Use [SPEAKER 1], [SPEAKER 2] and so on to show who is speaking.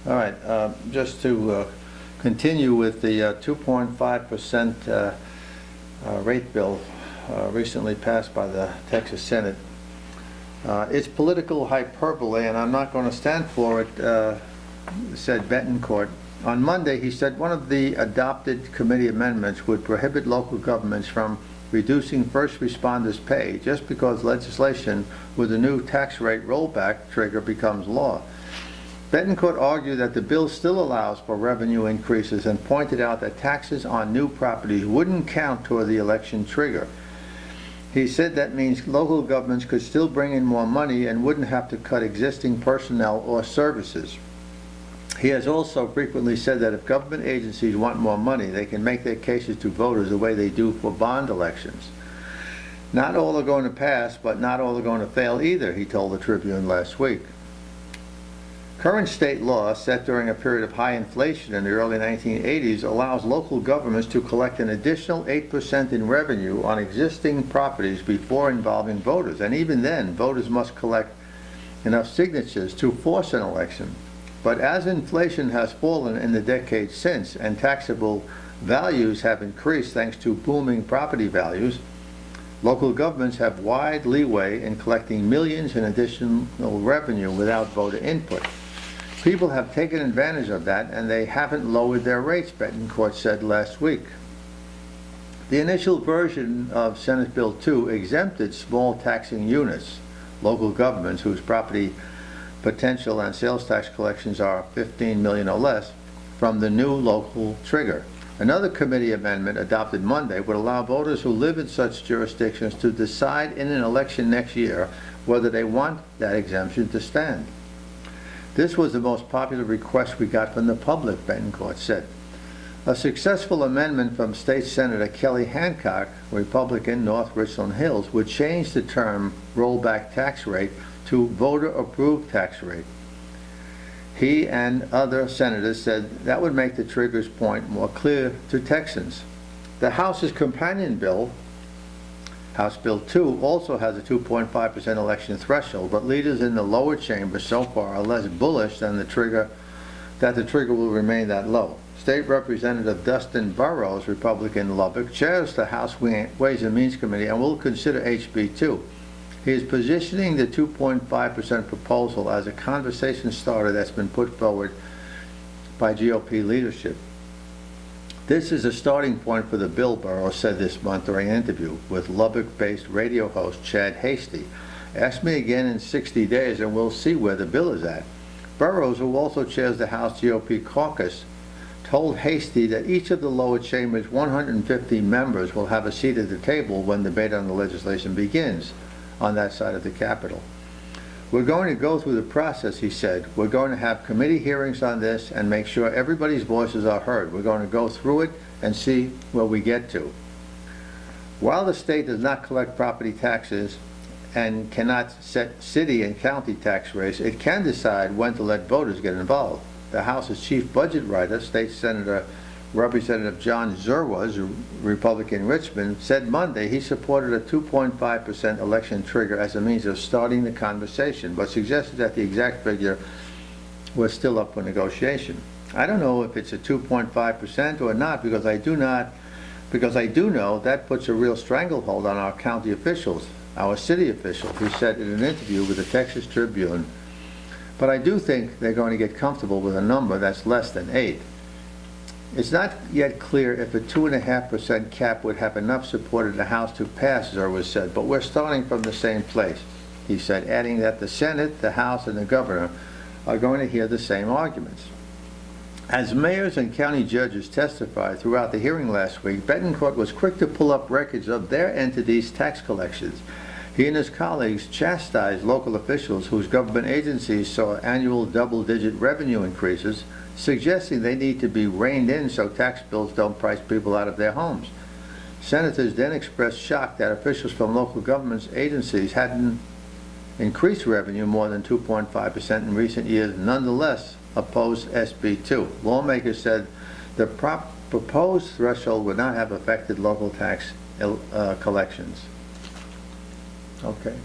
[SPEAKER 1] All right, just to continue with the 2.5% rate bill recently passed by the Texas Senate. It's political hyperbole, and I'm not going to stand for it, said Betancourt. On Monday, he said one of the adopted committee amendments would prohibit local governments from reducing first responders' pay just because legislation with a new tax rate rollback trigger becomes law. Betancourt argued that the bill still allows for revenue increases and pointed out that taxes on new properties wouldn't count toward the election trigger. He said that means local governments could still bring in more money and wouldn't have to cut existing personnel or services. He has also frequently said that if government agencies want more money, they can make their cases to voters the way they do for bond elections. Not all are going to pass, but not all are going to fail either, he told the Tribune last week. Current state law, set during a period of high inflation in the early 1980s, allows local governments to collect an additional 8% in revenue on existing properties before involving voters. And even then, voters must collect enough signatures to force an election. But as inflation has fallen in the decades since and taxable values have increased thanks to booming property values, local governments have wide leeway in collecting millions in additional revenue without voter input. People have taken advantage of that, and they haven't lowered their rates, Betancourt said last week. The initial version of Senate Bill 2 exempted small taxing units, local governments whose property potential and sales tax collections are $15 million or less, from the new local trigger. Another committee amendment adopted Monday would allow voters who live in such jurisdictions to decide in an election next year whether they want that exemption to stand. This was the most popular request we got from the public, Betancourt said. A successful amendment from State Senator Kelly Hancock, Republican, North Richland Hills, would change the term rollback tax rate to voter-approved tax rate. He and other senators said that would make the trigger's point more clear to Texans. The House's companion bill, House Bill 2, also has a 2.5% election threshold, but leaders in the lower chamber so far are less bullish than the trigger will remain that low. State Representative Dustin Burrows, Republican Lubbock, chairs the House Ways and Means Committee and will consider SB2. He is positioning the 2.5% proposal as a conversation starter that's been put forward by GOP leadership. This is a starting point for the bill, Burrows said this month during an interview with Lubbock-based radio host Chad Hasty. Ask me again in 60 days and we'll see where the bill is at. Burrows, who also chairs the House GOP caucus, told Hasty that each of the lower chamber's 150 members will have a seat at the table when debate on the legislation begins on that side of the Capitol. We're going to go through the process, he said. We're going to have committee hearings on this and make sure everybody's voices are heard. We're going to go through it and see where we get to. While the state does not collect property taxes and cannot set city and county tax rates, it can decide when to let voters get involved. The House's chief budget writer, State Senator Representative John Zerwas, Republican Richmond, said Monday he supported a 2.5% election trigger as a means of starting the conversation, but suggested that the exact figure was still up for negotiation. I don't know if it's a 2.5% or not, because I do know that puts a real stranglehold on our county officials, our city officials, he said in an interview with the Texas Tribune. But I do think they're going to get comfortable with a number that's less than 8. It's not yet clear if a 2.5% cap would have enough support in the House to pass, Zerwas said, but we're starting from the same place, he said, adding that the Senate, the House, and the governor are going to hear the same arguments. As mayors and county judges testified throughout the hearing last week, Betancourt was quick to pull up records of their entities' tax collections. He and his colleagues chastised local officials whose government agencies saw annual double-digit revenue increases, suggesting they need to be reined in so tax bills don't price people out of their homes. Senators then expressed shock that officials from local government agencies hadn't increased revenue more than 2.5% in recent years, nonetheless opposed SB2. Lawmakers said the proposed threshold would not have affected local tax collections. Okay.